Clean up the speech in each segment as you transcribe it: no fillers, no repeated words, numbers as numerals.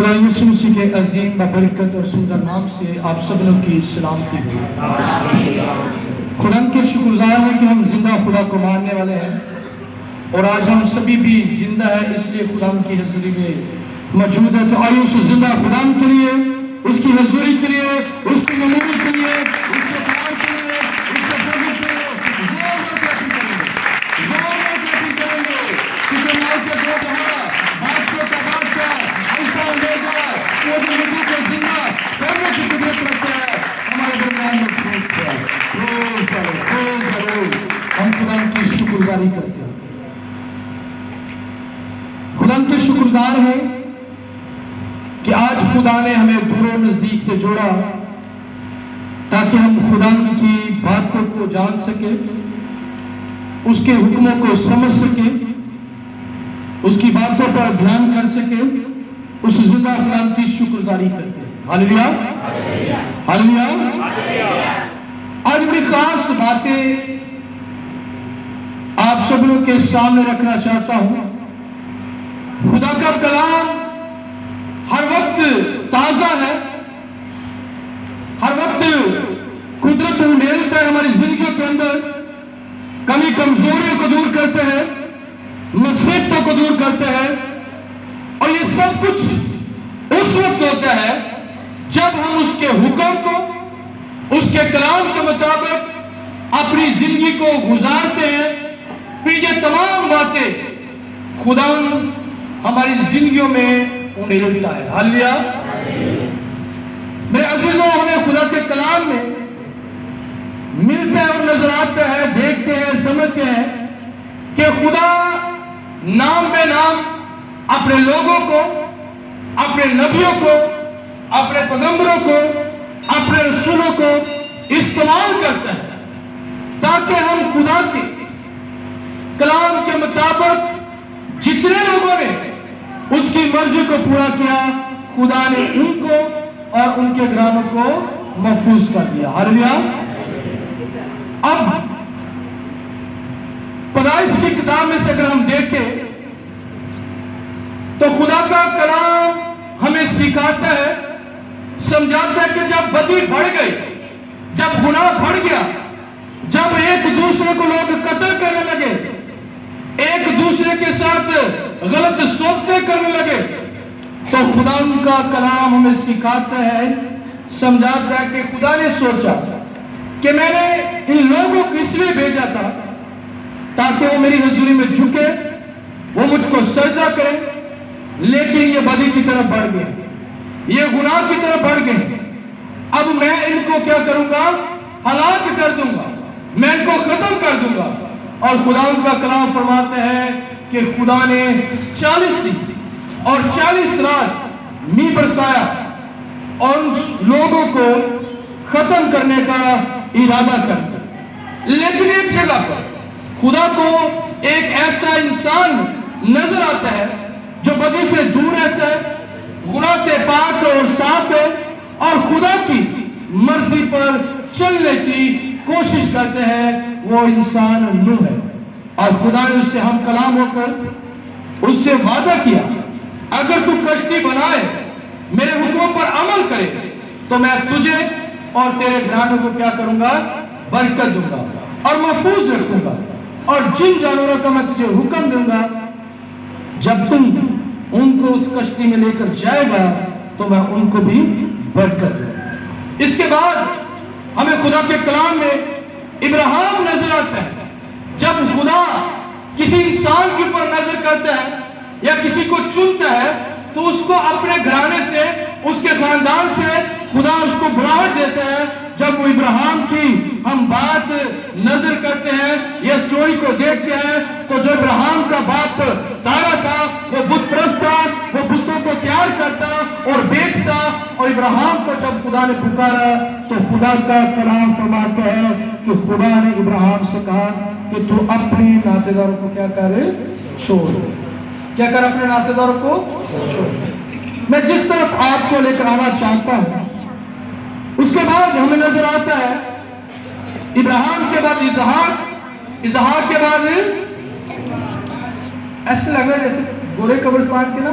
خدا یسوع مسیح کے عظیم ببرکت اور سندر نام سے آپ سب لوگ کی سلامتی ہو۔ خدا کے شکرگزار ہیں کہ ہم زندہ خدا کو ماننے والے ہیں، اور آج ہم سبھی بھی زندہ ہیں، اس لیے خدا کی حضوری میں موجود ہے۔ تو آئیے اس زندہ خدا کے لیے، اس کی حضوری کے لیے، اس کی نمودی کے لیے، اس کے پیار کے لیے، اس کے فضل کے لیے زور سے کریں گے، کیونکہ موت کے دو جہاں بادشاہ کا بادشاہ ایسا ہوگا وہ جو مجھے کو زندہ کرنے کی قدرت رکھتا ہے ہمارے درمیان میں چھوٹ ہے۔ ہم خدا کی شکرگزاری کرتے ہیں، خدا کے شکرگزار ہیں کہ آج خدا نے ہمیں دور و نزدیک سے جوڑا تاکہ ہم خدا کی باتوں کو جان سکیں، اس کے حکموں کو سمجھ سکیں، اس کی باتوں پر دھیان کر سکیں، اس زندہ خدا کی شکرگزاری کرتے ہیں۔ Hallelujah hallelujah. آج بڑی خاص باتیں آپ سب لوگ کے سامنے رکھنا چاہتا ہوں۔ خدا کا کلام ہر وقت تازہ ہے، ہر وقت قدرت ڈھیلتا ہے ہماری زندگیوں کے اندر، کمی کمزوریوں کو دور کرتے ہیں، مصیبتوں کو دور کرتے ہیں، اور یہ سب کچھ اس وقت ہوتا ہے جب ہم اس کے حکم کو، اس کے کلام کے مطابق اپنی زندگی کو گزارتے ہیں۔ پھر یہ تمام باتیں خدا ہماری زندگیوں میں ڈھیلتا ہے۔ ہاللویا۔ میرے عزیزوں، ہمیں خدا کے کلام میں ملتا ہے اور نظر آتا ہے، دیکھتے ہیں، سمجھتے ہیں کہ خدا نام بے نام اپنے لوگوں کو، اپنے نبیوں کو، اپنے پیغمبروں کو، اپنے رسولوں کو استعمال کرتا ہے تاکہ ہم خدا کے کلام کے مطابق جتنے لوگوں نے اس کی مرضی کو پورا کیا، خدا نے ان کو اور ان کے گھرانوں کو محفوظ کر دیا۔ ہاللویا۔ اب پیدائش کی کتاب میں سے اگر ہم دیکھیں تو خدا کا کلام ہمیں سکھاتا ہے، سمجھاتا ہے کہ جب بدی بڑھ گئی، جب گناہ بڑھ گیا، جب ایک دوسرے کو لوگ قتل کرنے لگے، ایک دوسرے کے ساتھ غلط صحبتیں کرنے لگے، تو خدا کا کلام ہمیں سکھاتا ہے، سمجھاتا ہے کہ خدا نے سوچا کہ میں نے ان لوگوں کو اس لیے بھیجا تھا تاکہ وہ میری حضوری میں جھکے، وہ مجھ کو سجدہ کریں، لیکن یہ بدی کی طرف بڑھ گئے، یہ گناہ کی طرف بڑھ گئے۔ اب میں ان کو کیا کروں گا؟ ہلاک کر دوں گا، میں ان کو ختم کر دوں گا۔ اور خدا کا کلام فرماتا ہے کہ خدا نے 40 دن اور 40 رات می برسایا اور اس لوگوں کو ختم کرنے کا ارادہ کرتا۔ لیکن ایک جگہ پر خدا کو ایک ایسا انسان نظر آتا ہے جو بدی سے دور رہتا ہے، گناہ سے پاک اور صاف ہے، اور خدا کی مرضی پر چلنے کی کوشش کرتے ہیں۔ وہ انسان نوح ہے، اور خدا نے اس سے ہم کلام ہو کر اس سے وعدہ کیا، اگر تو کشتی بنائے، میرے حکموں پر عمل کرے، تو میں تجھے اور تیرے گھرانوں کو کیا کروں گا؟ برکت دوں گا اور محفوظ رکھوں گا، اور جن جانوروں کا میں تجھے حکم دوں گا، جب تم ان کو اس کشتی میں لے کر جائے گا تو میں ان کو بھی برکت دوں گا۔ اس کے بعد ہمیں خدا کے کلام میں ابراہیم نظر آتا ہے۔ جب خدا کسی انسان کے اوپر نظر کرتا ہے یا کسی کو چنتا ہے تو اس کو اپنے گھرانے سے، اس کے خاندان سے خدا اس کو بلاہٹ دیتا ہے۔ جب وہ ابراہیم کی ہم بات نظر کرتے ہیں یا سٹوری کو دیکھتے ہیں تو جو ابراہیم کا باپ تارا تھا وہ بت پرست تھا، وہ بتوں کو تیار کرتا اور بیچتا، اور ابراہیم کو جب خدا نے پکارا تو خدا کا کلام فرماتا ہے کہ خدا نے ابراہیم سے کہا کہ تو اپنے ناطے داروں کو کیا کر؟ چھوڑ۔ کیا کر؟ اپنے ناطے داروں کو چھوڑ۔ میں جس طرف آپ کو لے کر آنا چاہتا ہوں، اس کے بعد ہمیں نظر آتا ہے ابراہیم کے بعد اسحاق، اسحاق کے بعد ایسے لگ رہا ہے جیسے گورے قبرستان کے نا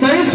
23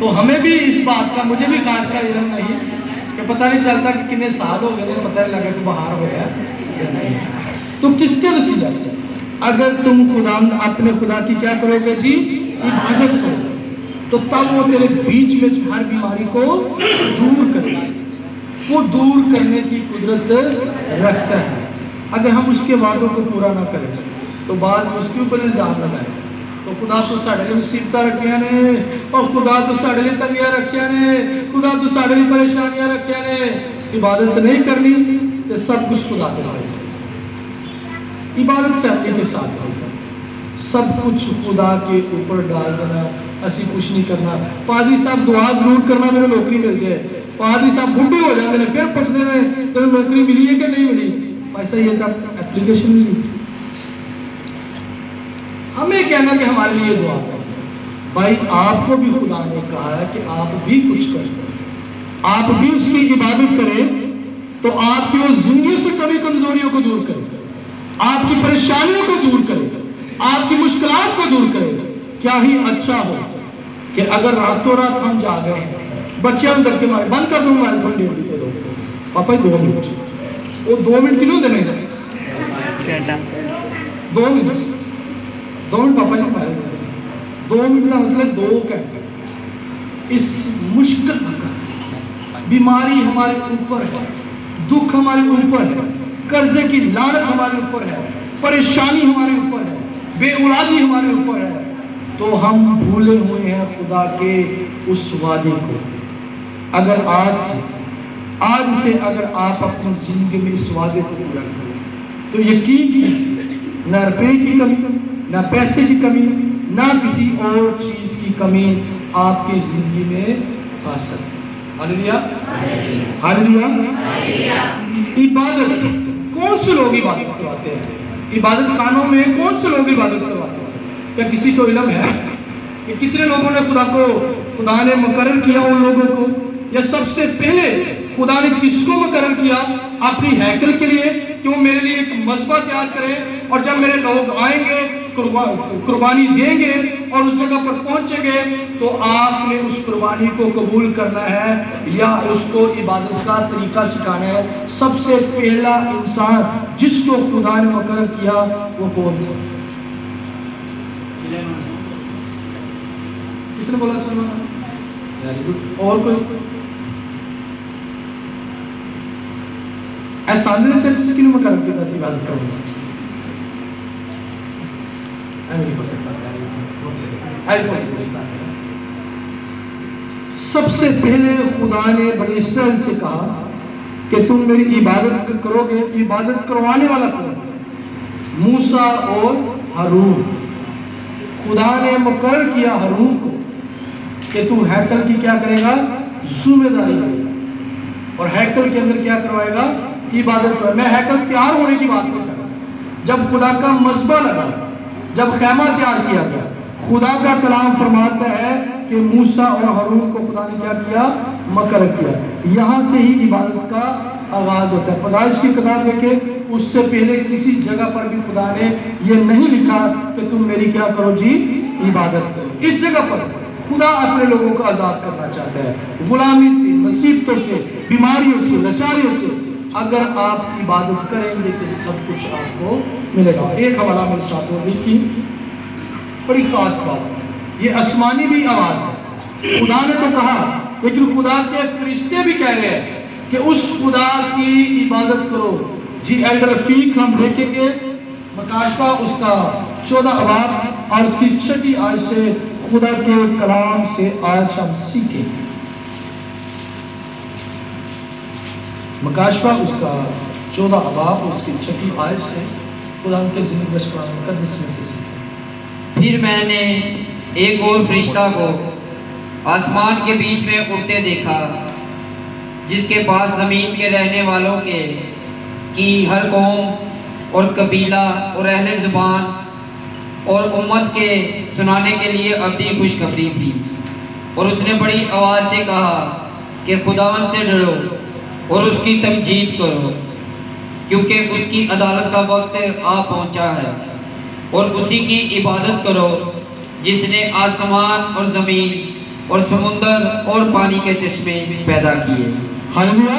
تو ہمیں بھی اس بات کا، مجھے بھی خاص کا علم نہیں کہ پتہ نہیں چلتا کہ کتنے سال ہو گئے، پتہ نہیں لگا کہ باہر ہو گیا یا نہیں۔ تو کس کے وسیلہ سے؟ اگر تم اپنے خدا کی کیا کرو گے جی؟ عبادت کرو، تو تب وہ تیرے بیچ میں سے ہر بیماری کو دور کرے گا۔ وہ دور کرنے کی قدرت رکھتا ہے۔ اگر ہم اس کے وعدوں کو پورا نہ کریں تو بعد میں اس کے اوپر الزام لگائیں تو خدا تو ساڑھے لیے مصیبتیں رکھیاں نے، اور خدا تو ساڑھے لیے تنگیاں رکھیاں نے، خدا تو ساڑھے لیے پریشانیاں رکھیاں نے۔ عبادت نہیں کرنی تو سب کچھ خدا کے بارے۔ عبادت فیملی کے ساتھ ہوتا ہے، سب کچھ خدا کے اوپر ڈال دینا، اسی کچھ نہیں کرنا۔ پادری صاحب دعا ضرور کرنا میرے نوکری مل جائے، پادری صاحب بھوٹے ہو جاتے ہیں پھر پوچھتے ہیں تیرے نوکری ملی ہے کہ نہیں ملی، ایسا یہ تھا اپلیکیشن ملی۔ ہمیں کہنا کہ ہمارے لیے دعا کریں، بھائی آپ کو بھی خدا نے کہا ہے کہ آپ بھی کچھ کریں، آپ بھی اس کی عبادت کریں، تو آپ کی وہ زندگی سے کبھی کمزوریوں کو دور کریں، آپ کی پریشانیوں کو دور کرے، آپ کی مشکلات کو دور کرے۔ کیا ہی اچھا ہو کہ اگر راتوں رات ہم جا گئے ہیں، بچے ہم ڈر کے مارے بند کر دوں موبائل فون ڈیڑھ دے دو پاپا 2 منٹ، وہ 2 منٹ کیوں دینے گا؟ 2 منٹ 2 منٹ پاپا نے پائے 2 منٹ کا مطلب 2 گھنٹے۔ اس مشکل بیماری ہمارے اوپر ہے، دکھ ہمارے اوپر ہے، قرضے کی لعنت ہمارے اوپر ہے، پریشانی ہمارے اوپر ہے، بے اولادی ہمارے اوپر ہے، تو ہم بھولے ہوئے ہیں خدا کے اس وعدے کو۔ اگر آج سے اگر آپ اپنی زندگی میں اس وعدے کو پورا کریں تو یقین کیجیے نہ روپے کی کمی، نہ پیسے کی کمی، نہ کسی اور چیز کی کمی آپ کی زندگی میں آ سکتی۔ ہاللیلویا ہاللیلویا۔ عبادت کون سے لوگ عبادت کرواتے ہیں؟ عبادت خانوں میں کون سے لوگ عبادت کرواتے ہیں؟ کیا کسی کو علم ہے کہ کتنے لوگوں نے خدا نے مقرر کیا ان لوگوں کو؟ یا سب سے پہلے خدا نے کس کو مقرر کیا اپنی ہیکل کے لیے کہ وہ میرے لیے ایک مذبح تیار کرے، اور جب میرے لوگ آئیں گے قربانی دیں گے اور اس جگہ پر پہنچیں گے تو آپ نے اس قربانی کو قبول کرنا ہے یا اس کو عبادت کا طریقہ سکھانا ہے۔ سب سے پہلا انسان جس کو خدا نے مقرر کیا وہ کون تھا؟ کس نے بولا سلمان؟ اور کوئی؟ احسان نے چرچ کی مقرر کیا تھا عبادت کرنا؟ سب سے پہلے خدا نے بنی اسرائیل سے کہا کہ تم میری عبادت کرو گے۔ عبادت کروانے والا کون؟ موسیٰ اور ہارون۔ خدا نے مقرر کیا ہارون کو کہ تو ہیکل کی کیا کرے گا؟ ذمہ داری لے گا، اور ہیکل کے اندر کیا کروائے گا؟ عبادت کرے۔ میں ہیکل تیار ہونے کی بات نہیں کر رہا، جب خدا کا مذبح لگا، جب خیمہ تیار کیا گیا، خدا کا کلام فرماتا ہے کہ موسیٰ اور ہارون کو خدا نے کیا کیا؟ مقرر کیا۔ یہاں سے ہی عبادت کا آغاز ہوتا ہے۔ پیدائش کی کتاب دیکھیں، اس سے پہلے کسی جگہ پر بھی خدا نے یہ نہیں لکھا کہ تم میری کیا کرو جی؟ عبادت کرو۔ اس جگہ پر خدا اپنے لوگوں کو آزاد کرنا چاہتا ہے غلامی سے، مصیبتوں سے، بیماریوں سے، لاچاریوں سے۔ اگر آپ عبادت کریں گے تو سب کچھ آپ کو ملے گا۔ ایک حوالہ میرے ساتھ ہو رہی تھی، بڑی خاص بات، یہ آسمانی بھی آواز ہے۔ خدا نے تو کہا، لیکن خدا کے فرشتے بھی کہہ رہے ہیں کہ اس خدا کی عبادت کرو۔ جی ایلڈر رفیق ہم دیکھیں گے مکاشفہ اس کا 14 باب اور اس کی 6 آیت سے خدا کے کلام سے آج ہم سیکھیں گے۔ مکاشفہ اس کا 14 باب اور اس کی 6 آیت سے خدا کے زندگی مقدس میں سے سیکھیں۔ پھر میں نے ایک اور فرشتہ کو آسمان کے بیچ میں اڑتے دیکھا، جس کے پاس زمین کے رہنے والوں کی ہر قوم اور قبیلہ اور اہل زبان اور امت کے سنانے کے لیے ابدی خوشخبری تھی۔ اور اس نے بڑی آواز سے کہا کہ خداوند سے ڈرو اور اس کی تمجید کرو، کیونکہ اس کی عدالت کا وقت آ پہنچا ہے، اور اسی کی عبادت کرو جس نے آسمان اور زمین اور سمندر اور پانی کے چشمے پیدا کیے۔ ہاللویا۔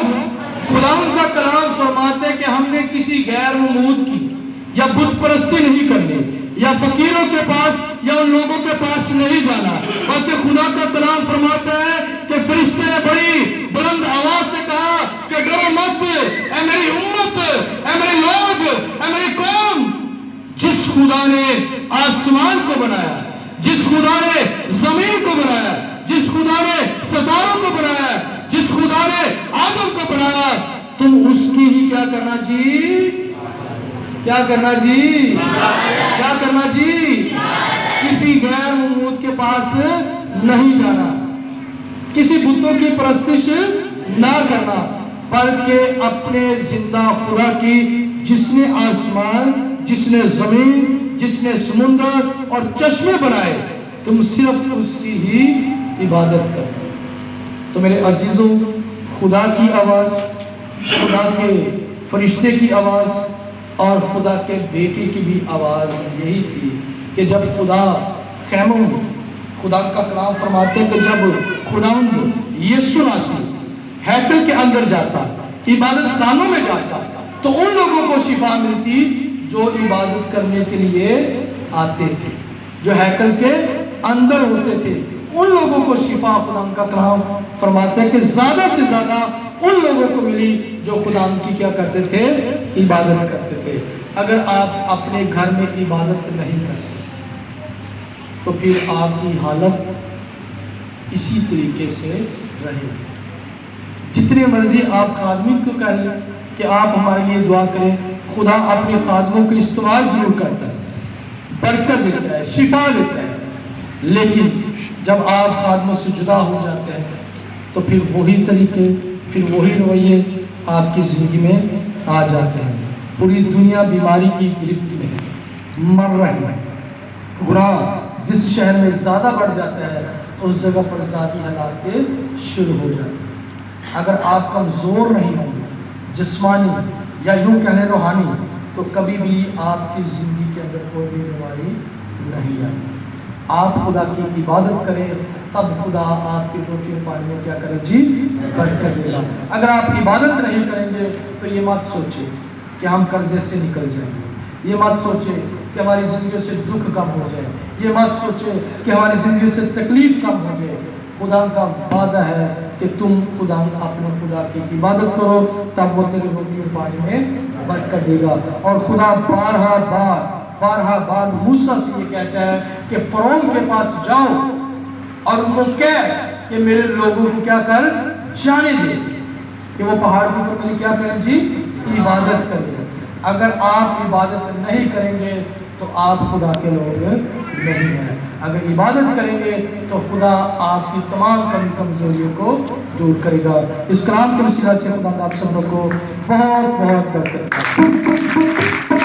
خدا کا کلام فرماتے ہیں کہ ہم نے کسی غیر معبود کی یا بت پرستی نہیں کرنی یا فقیروں کے پاس یا ان لوگوں کے پاس نہیں جانا، بلکہ خدا کا کلام فرماتا ہے کہ فرشتے نے بڑی بلند آواز سے کہا کہ ڈرو مت، اے میری امت، اے میرے لوگ، اے میری قوم، جس خدا نے آسمان کو بنایا، جس خدا نے زمین کو بنایا، جس خدا نے ستاروں کو بنایا، جس خدا نے آدم کو بنایا، تم اس کی ہی کیا کرنا جی؟ کیا کرنا جی؟ کیا کرنا جی؟ کسی غیر معبود کے پاس نہیں جانا، کسی بتوں کی پرستش نہ کرنا، بلکہ اپنے زندہ خدا کی، جس نے آسمان، جس نے زمین، جس نے سمندر اور چشمے بنائے، تم صرف اس کی ہی عبادت کرو۔ تو میرے عزیزوں، خدا کی آواز، خدا کے فرشتے کی آواز اور خدا کے بیٹے کی بھی آواز یہی تھی کہ جب خدا خیموں میں، خدا کا کلام فرماتے کہ جب خداوند یسوع مسیح ہیکل کے اندر جاتا، عبادت خانوں میں جاتا، تو ان لوگوں کو شفا ملتی جو عبادت کرنے کے لیے آتے تھے، جو ہیکل کے اندر ہوتے تھے، ان لوگوں کو شفا خدا کا کلام فرماتا ہے کہ زیادہ سے زیادہ ان لوگوں کو ملی جو خدا کی کیا کرتے تھے؟ عبادت کرتے تھے۔ اگر آپ اپنے گھر میں عبادت نہیں کرتے تو پھر آپ کی حالت اسی طریقے سے رہے گی۔ جتنے مرضی آپ خادمی کو کہہ لیں کہ آپ ہمارے لیے دعا کریں، خدا اپنے خادموں کو استعمال ضرور کرتا ہے، برکت دیتا ہے، شفا دیتا ہے، لیکن جب آپ خادموں سے جدا ہو جاتے ہیں تو پھر وہی طریقے، پھر وہی رویے آپ کی زندگی میں آ جاتے ہیں۔ پوری دنیا بیماری کی گرفت میں ہے، مر رہی ہے۔ گناہ جس شہر میں زیادہ بڑھ جاتا ہے اس جگہ پر ذاتی حالات کے شروع ہو جاتے ہیں۔ اگر آپ کمزور نہیں ہوں گے جسمانی یا یوں کہنے روحانی، تو کبھی بھی آپ کی زندگی کے اندر کوئی بھی بیماری نہیں آئے۔ آپ خدا کی عبادت کریں، تب خدا آپ کے روٹی پانی میں کیا کرے جی؟ برکت دے گا۔ اگر آپ عبادت نہیں کریں گے تو یہ مت سوچے کہ ہم قرضے سے نکل جائیں گے، یہ مت سوچے کہ ہماری زندگی سے دکھ کم ہو جائے، یہ مت سوچے کہ ہماری زندگی سے تکلیف کم ہو جائے۔ خدا کا وعدہ ہے کہ تم خدا اپنے خدا کی عبادت کرو، تب وہ تیرے روٹی اور پانی میں برکت دے گا۔ اور خدا بارہا بار موسیٰ سے یہ کہتا ہے کہ فرعون کے پاس جاؤ اور ان کو کہہ کہ میرے لوگوں کو کیا کر جانے دے، کہ وہ پہاڑ کے اوپر میری کیا کریں جی؟ عبادت کریں۔ اگر آپ عبادت نہیں کریں گے تو آپ خدا کے لوگ نہیں ہیں۔ اگر عبادت کریں گے تو خدا آپ کی تمام کمزوریوں کو دور کرے گا۔ اس کلام کے وسیلہ سے خدا آپ سب کو بہت بہت برکت دے۔